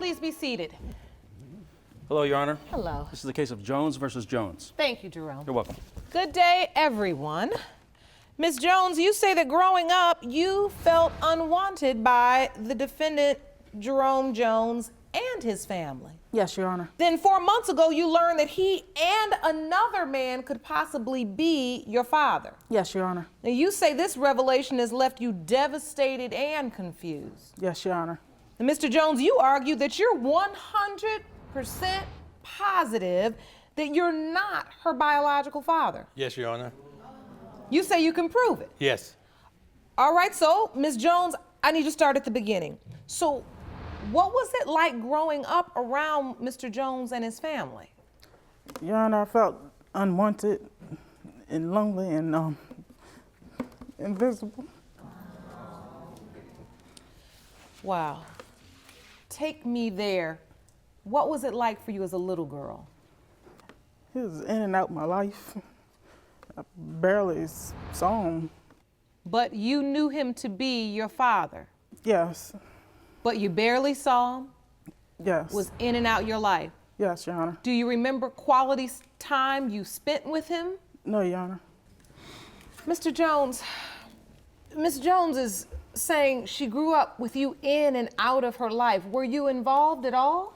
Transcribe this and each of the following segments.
Please be seated. Hello, Your Honor. Hello. This is the case of Jones versus Jones. Thank you, Jerome. You're welcome. Good day, everyone. Ms. Jones, you say that growing up, you felt unwanted by the defendant, Jerome Jones, and his family. Yes, Your Honor. Then 4 months ago, you learned that he and another man could possibly be your father. Yes, Your Honor. Now, you say this revelation has left you devastated and confused. Yes, Your Honor. And Mr. Jones, you argue that you're 100% positive that you're not her biological father. Yes, Your Honor. You say you can prove it. Yes. All right, so, Ms. Jones, I need to start at the beginning. So, what was it like growing up around Mr. Jones and his family? Your Honor, I felt unwanted and lonely and invisible. Wow. Take me there. What was it like for you as a little girl? He was in and out my life. I barely saw him. But you knew him to be your father. Yes. But you barely saw him? Yes. Was in and out your life? Yes, Your Honor. Do you remember quality time you spent with him? No, Your Honor. Mr. Jones, Ms. Jones is saying she grew up with you in and out of her life. Were you involved at all?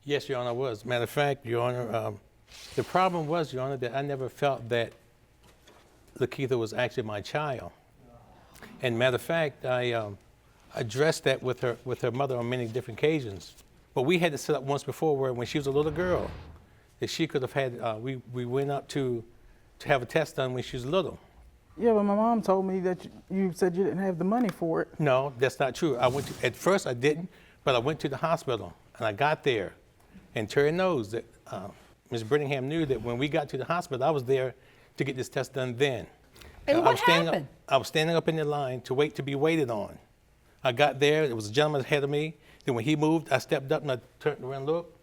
Yes, Your Honor, I was. Matter of fact, Your Honor, the problem was, Your Honor, that I never felt that Lakeitha was actually my child. And matter of fact, I addressed that with her mother on many different occasions. But we had to set up once before where when she was a little girl, that she could have had, we went up to have a test done when she was little. Yeah, but my mom told me that you said you didn't have the money for it. No, that's not true. At first I didn't, but I went to the hospital and I got there. And Terry knows that Ms. Brittingham knew that when we got to the hospital, I was there to get this test done then. And what happened? I was standing up in the line to be waited on. I got there, there was a gentleman ahead of me. Then when he moved, I stepped up and I turned around and looked.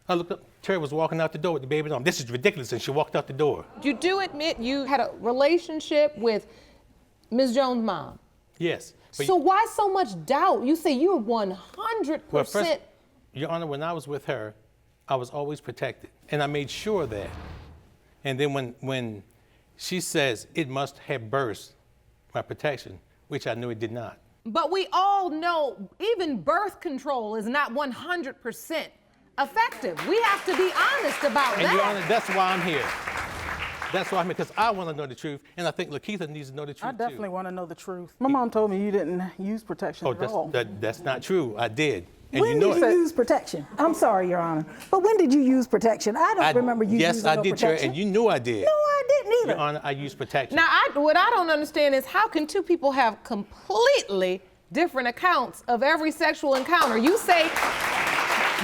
I looked up, Terry was walking out the door with the baby on. This is ridiculous, and she walked out the door. You do admit you had a relationship with Ms. Jones' mom? Yes. So why so much doubt? You say you're 100%. Well, first, Your Honor, when I was with her, I was always protected, and I made sure of that. And then when she says it must have burst my protection, which I knew it did not. But we all know even birth control is not 100% effective. We have to be honest about that. And Your Honor, that's why I'm here. That's why I'm here, because I want to know the truth, and I think Lakeitha needs to know the truth, I definitely want to know the truth. My mom told me you didn't use protection at all. That's not true. I did. And When you know did you use protection? I'm sorry, Your Honor, but when did you use protection? I don't remember you using Yes, I did, Terry, protection. and you knew I did. No, I didn't either. Your Honor, I used protection. Now, what I don't understand is how can two people have completely different accounts of every sexual encounter? You say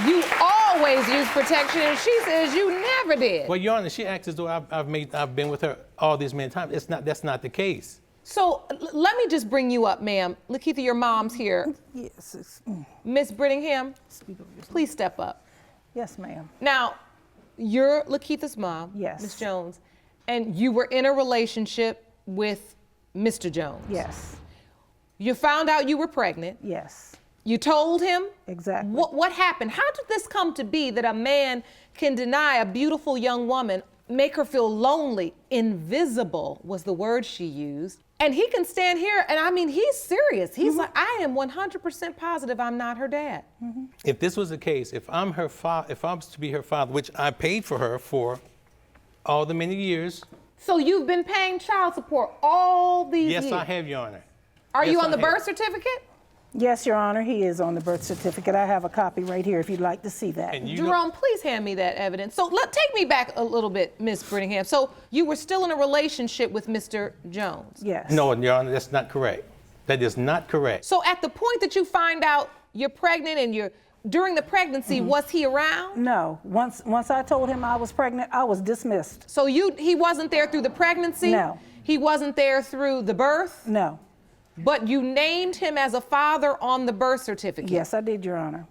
you always use protection, and she says you never did. Well, Your Honor, she acts as though I've been with her all these many times. That's not the case. So let me just bring you up, ma'am. Lakeitha, your mom's here. Yes, Miss Brittingham, please step up. yes, ma'am. Now, you're Lakeitha's mom, Yes. Miss Jones, and you were in a relationship with Mr. Jones. Yes, You found out you were pregnant. yes, You told him? exactly. What happened? How did this come to be that a man can deny a beautiful young woman, make her feel lonely, invisible was the word she used, and he can stand here, and I mean, he's serious. He's like, I am 100% positive I'm not her dad. If this was the case, if I'm to be her father, which I paid for her for all the many years. So you've been paying child support all these years? Yes, I have, Your Honor. Are Yes, you on I the have. birth certificate? Yes, Your Honor, he is on the birth certificate. I have a copy right here if you'd like to see that. And you know- Jerome, please hand me that evidence. So take me back a little bit, Miss Brittingham. So you were still in a relationship with Mr. Jones? Yes. No, Your Honor, that's not correct. That is not correct. So at the point that you find out you're pregnant and during the pregnancy, was he around? No. Once I told him I was pregnant, I was dismissed. So he wasn't there through the pregnancy? No. He wasn't there through the birth? No. But you named him as a father on the birth certificate? Yes, I did, Your Honor.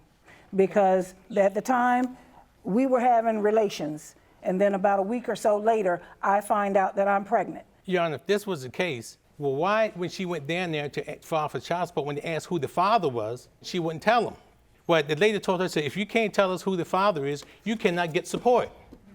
Because at the time, we were having relations. And then about a week or so later, I find out that I'm pregnant. Your Honor, if this was the case, well, why, when she went down there to file for child support, when they asked who the father was, she wouldn't tell them? Well, the lady told her, said, if you can't tell us who the father is, you cannot get support.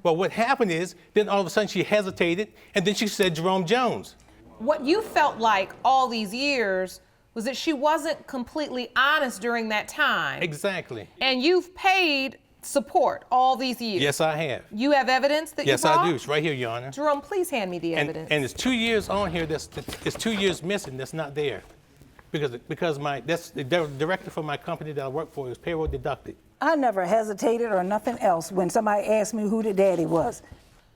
Well, what happened is, then all of a sudden she hesitated, and then she said Jerome Jones. What you felt like all these years was that she wasn't completely honest during that time. Exactly. And you've paid support all these years. Yes, I have. You have evidence that Yes, you brought? I do. It's right here, Your Honor. Jerome, please hand me the evidence. And it's 2 years on here. It's 2 years missing. That's not there, because that's the director for my company that I work for is payroll deducted. I never hesitated or nothing else when somebody asked me who the daddy was.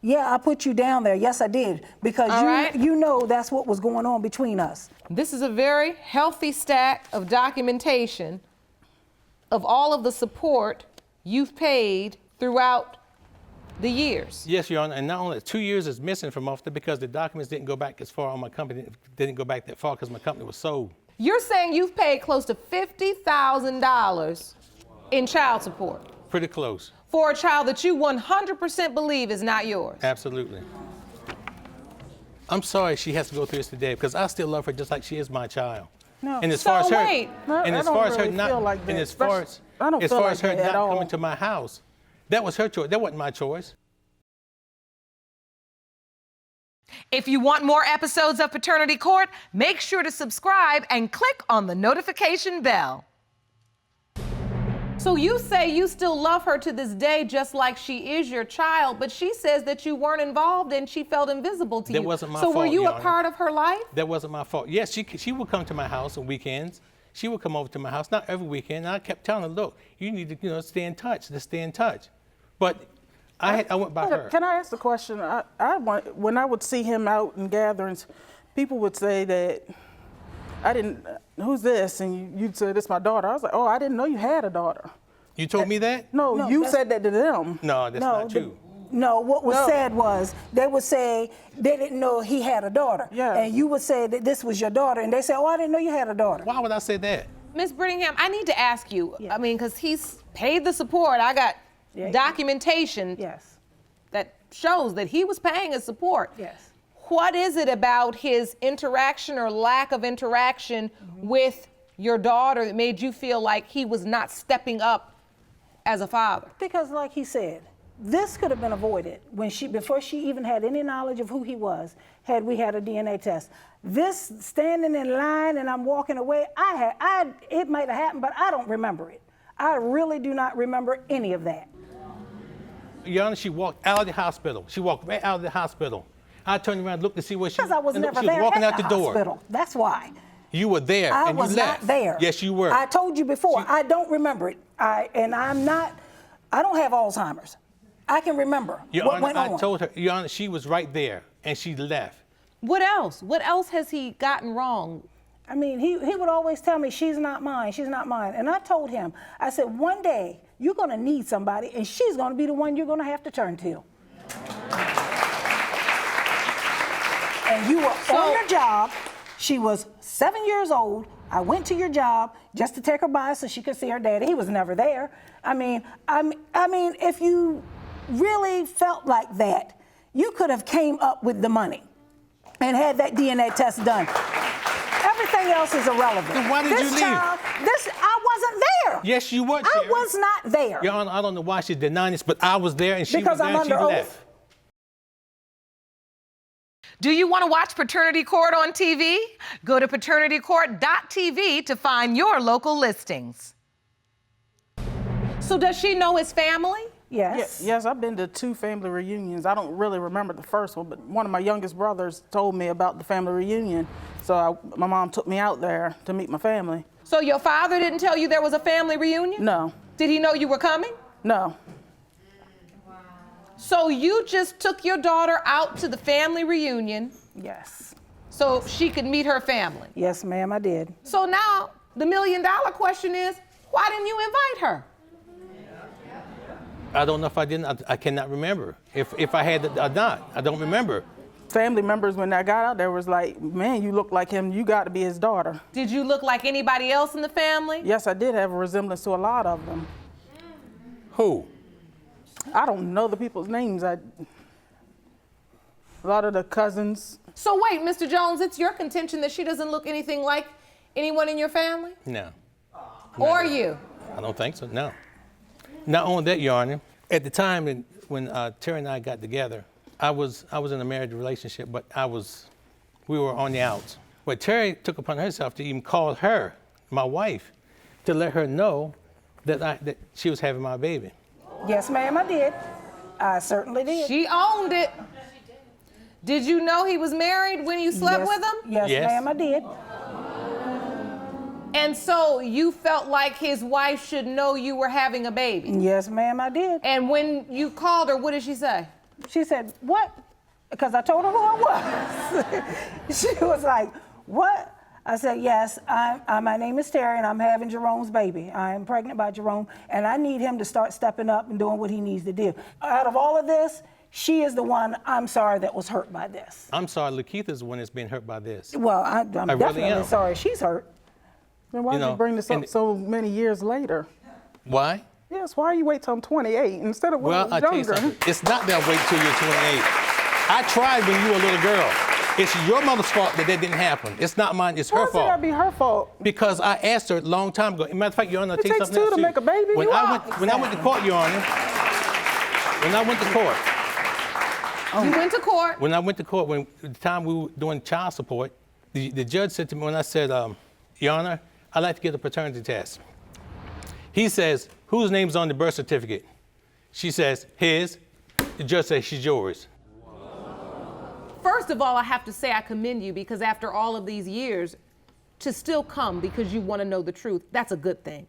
Yeah, I put you down there. Yes, I did. Because All right. you know that's what was going on between us. This is a very healthy stack of documentation of all of the support you've paid throughout the years. Yes, Your Honor, and not only 2 years is missing from off there because the documents didn't go back as far on my company, didn't go back that far because my company was sold. You're saying you've paid close to $50,000 in child support Pretty close. for a child that you 100% believe is not yours. Absolutely. I'm sorry she has to go through this today because I still love her just like she is my child. No. And as So far as her, wait. and I as don't far as her really not, feel like and that. as far as I don't as feel far like as her that at not all. coming to my house, that was her choice. That wasn't my choice. If you want more episodes of Paternity Court, make sure to subscribe and click on the notification bell. So you say you still love her to this day just like she is your child, but she says that you weren't involved and she felt invisible to you. That wasn't my So were fault, you Your a Honor. part of her life? That wasn't my fault. Yes, she would come to my house on weekends. She would come over to my house, not every weekend. And I kept telling her, look, you need to stay in touch. Let's stay in touch. But I went by her. Can I ask the question? When I would see him out in gatherings, people would say that I didn't, who's this? And you'd say, this is my daughter. I was like, oh, I didn't know you had a daughter. You told me that? No, you said that to them. No, that's not true. No, what was No. said was they would say they didn't know he had a daughter. Yeah. And you would say that this was your daughter. And they say, oh, I didn't know you had a daughter. Why would I say that? Ms. Brittingham, I need to ask you, Yeah. I mean, because he's paid the support. I got Yeah. documentation Yes. that shows that he was paying his support. Yes. What is it about his interaction or lack of interaction with your daughter that made you feel like he was not stepping up as a father? Because like he said, this could have been avoided before she even had any knowledge of who he was, had we had a DNA test. This standing in line and I'm walking away, it might have happened, but I don't remember it. I really do not remember any of that. Your Honor, she walked out of the hospital. She walked right out of the hospital. I turned around and looked to see where she, Because I was and never she was there walking at out the the door. hospital. That's why. You were there I and was you left. not there. Yes, you were. I told you before, I don't remember it. I don't have Alzheimer's. I can remember Your what Honor, went on. I told her, Your Honor, she was right there and she left. What else? What else has he gotten wrong? I mean, he would always tell me, she's not mine, she's not mine. And I told him, I said, one day you're gonna need somebody and she's gonna be the one you're gonna have to turn to. And you were on your job. She was 7 years old. I went to your job just to take her by so she could see her daddy. He was never there. I mean, if you really felt like that, you could have came up with the money and had that DNA test done. Everything else is irrelevant. Then why did you leave? I wasn't there. Yes, you were. I Terry. was not there. Your Honor, I don't know why she's denying this, but I was there and she Because was there I'm and she under left. oath. Do you want to watch Paternity Court on TV? Go to paternitycourt.tv to find your local listings. So does she know his family? Yes. Yes, I've been to 2 family reunions. I don't really remember the first one, but one of my youngest brothers told me about the family reunion. So my mom took me out there to meet my family. So your father didn't tell you there was a family reunion? No, Did he know you were coming? no. So you just took your daughter out to the family reunion Yes. so she could meet her family. Yes, ma'am, I did. So now the $1 million question is, why didn't you invite her? I don't know if I didn't. I cannot remember. If I had or not, I don't remember. Family members, when I got out there, was like, man, you look like him. You got to be his daughter. Did you look like anybody else in the family? Yes, I did have a resemblance to a lot of them. Who? I don't know the people's names. A lot of the cousins. So wait, Mr. Jones, it's your contention that she doesn't look anything like anyone in your family? No. Or you? I don't think so, no. Not only that, Your Honor, at the time when Terry and I got together, I was in a marriage relationship, but we were on the outs. But Terry took upon herself to even call her, my wife, to let her know that she was having my baby. Yes, ma'am, I did. I certainly did. She owned it. Did you know he was married when you slept with him? Yes, Yes. ma'am, I did. And so you felt like his wife should know you were having a baby. Yes, ma'am, I did. And when you called her, what did she say? She said, what? Because I told her who I was. She was like, what? I said, yes, my name is Terry, and I'm having Jerome's baby. I am pregnant by Jerome, and I need him to start stepping up and doing what he needs to do. Out of all of this, she is the one, I'm sorry, that was hurt by this. I'm sorry, Lakeitha's the one that's been hurt by this. Well, I'm really definitely am. sorry she's hurt. Then why You did know, you bring this up and- so many years later? Why? Yes, why you wait till I'm 28 instead of when Well, I I was tell you younger? something. It's not that I wait till you're 28. I tried when you were a little girl. It's your mother's fault that didn't happen. It's not mine. It's Why her does it fault. gotta be her fault? Because I asked her a long time ago. Matter of fact, Your Honor, I'll It tell you takes something two else, to too. make a baby. When You I are. went to court, Your Honor, when I went to court, You went to court. when the time we were doing child support, the judge said to me when I said, Your Honor, I'd like to get a paternity test. He says, whose name's on the birth certificate? She says, his. The judge says, she's yours. First of all, I have to say I commend you because after all of these years, to still come because you want to know the truth, that's a good thing.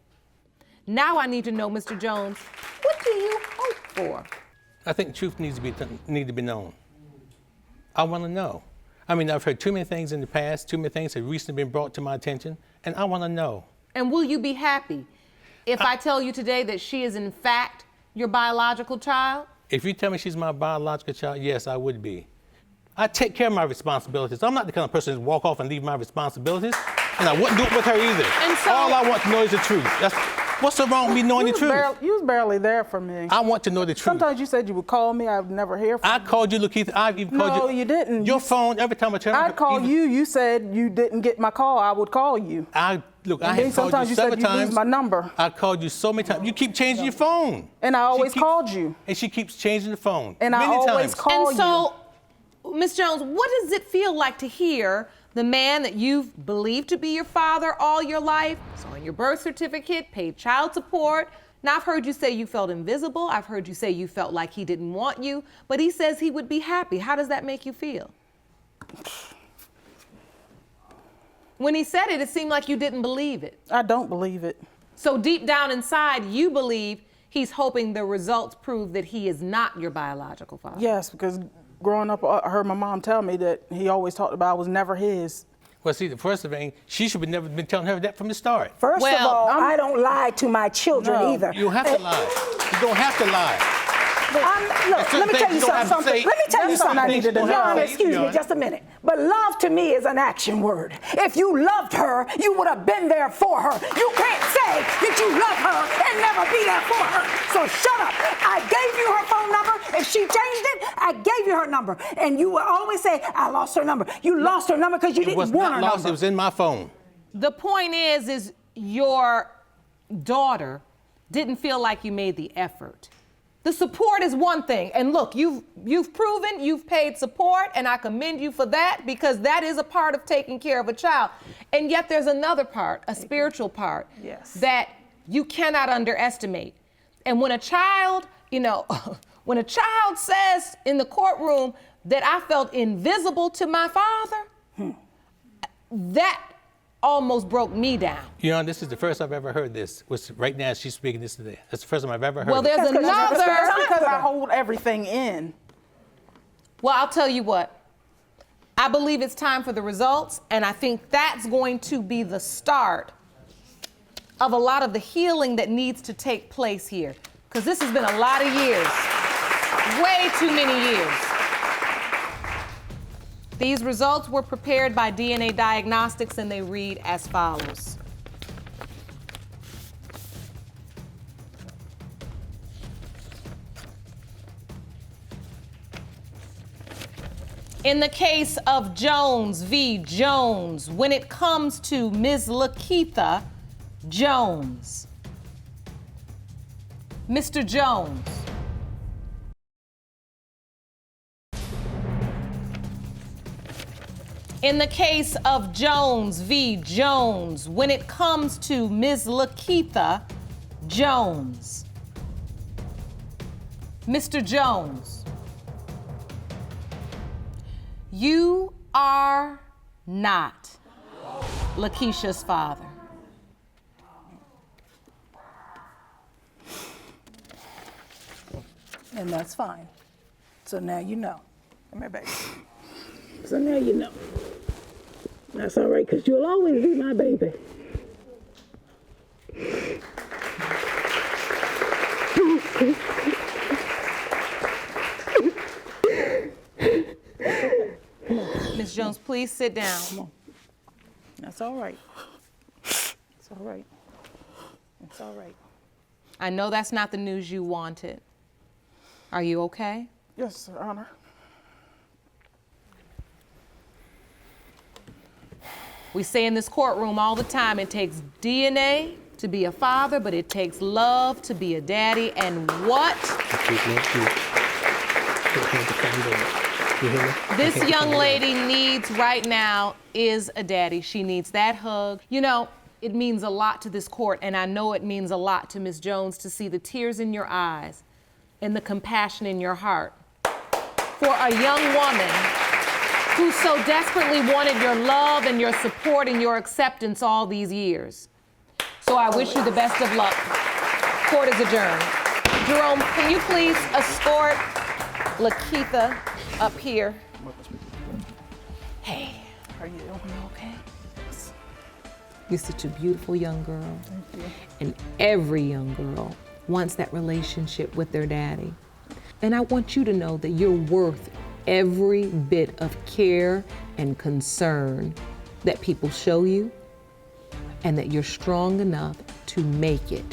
Now I need to know, Mr. Jones, what do you hope for? I think truth needs to be known. I want to know. I mean, I've heard too many things in the past, too many things have recently been brought to my attention, and I want to know. And will you be happy if I tell you today that she is in fact your biological child? If you tell me she's my biological child, yes, I would be. I take care of my responsibilities. I'm not the kind of person to walk off and leave my responsibilities, and I wouldn't do it with her either. And so- all I want to know is the truth. What's so wrong with me knowing the truth? You was barely there for me. I want to know the truth. Sometimes you said you would call me. I would never hear from I you. called you, Lakeitha. I've even called you. No, you didn't. Your phone, every time I turn I'd call even- you. You said you didn't get my call. I would call you. I And have then called sometimes you you said several you'd lose times. my number. I called you so many times. You keep changing your phone. And I always She keeps- called you. And she keeps changing the phone. And I many always times. call And so, Ms. Jones, what does it feel like to hear the man that you've believed to be your father all your life, is on your birth certificate, paid child support? Now, I've heard you say you felt invisible. I've heard you say you felt like he didn't want you, but he says he would be happy. How does that make you feel? When he said it, it seemed like you didn't believe it. I don't believe it. So deep down inside, you believe he's hoping the results prove that he is not your biological father. Yes, because growing up, I heard my mom tell me that he always talked about I was never his. Well, see, the first thing, she should have never been telling her that from the start. First of Well, all, I don't lie to my children No, either. You don't have to lie. You don't have to lie. Look, certain let me tell things you you don't have to something. say. Let me tell you That's something I something. needed to know. Your Honor, Your excuse me Honor. just a minute. But love to me is an action word. If you loved her, you would have been there for her. You can't say that you love her and never be there for her. So shut up. I gave you her phone number. If she changed it, I gave you her number. And you will always say, I lost her number. You lost her number because you It didn't was want not her lost. number. It was in my phone. The point is your daughter didn't feel like you made the effort. The support is one thing. And look, you've proven you've paid support, and I commend you for that because that is a part of taking care of a child. And yet there's another part, a spiritual part, Yes. that you cannot underestimate. And when a child, when a child says in the courtroom that I felt invisible to my father, that almost broke me down. You know, this is the first I've ever heard this. Right now, she's speaking this today. That's the first time I've ever heard Well, it. there's That's another. because I hold everything in. Well, I'll tell you what. I believe it's time for the results, and I think that's going to be the start of a lot of the healing that needs to take place here. Because this has been a lot of years, way too many years. These results were prepared by DNA Diagnostics, and they read as follows. In the case of Jones v. Jones, when it comes to Ms. Lakeitha Jones, Mr. Jones. In the case of Jones v. Jones, when it comes to Ms. Lakeitha Jones, Mr. Jones, you are not Lakeisha's father. And that's fine. So now you know. Come here, baby. So now you know. That's all right, because you'll always be my baby. Ms. Jones, please sit down. Come on. That's all right. It's all right. It's all right. I know that's not the news you wanted. Are you okay? Yes, Your Honor. We say in this courtroom all the time, it takes DNA to be a father, but it takes love to be a daddy. And what this young lady needs right now is a daddy. She needs that hug. You know, it means a lot to this court, and I know it means a lot to Ms. Jones to see the tears in your eyes and the compassion in your heart for a young woman who so desperately wanted your love and your support and your acceptance all these years. So I wish you the best of luck. Court is adjourned. Jerome, can you please escort Lakeitha up here? Hey, How are you? you okay? You're such a beautiful young girl. Thank you. And every young girl wants that relationship with their daddy. And I want you to know that you're worth every bit of care and concern that people show you, and that you're strong enough to make it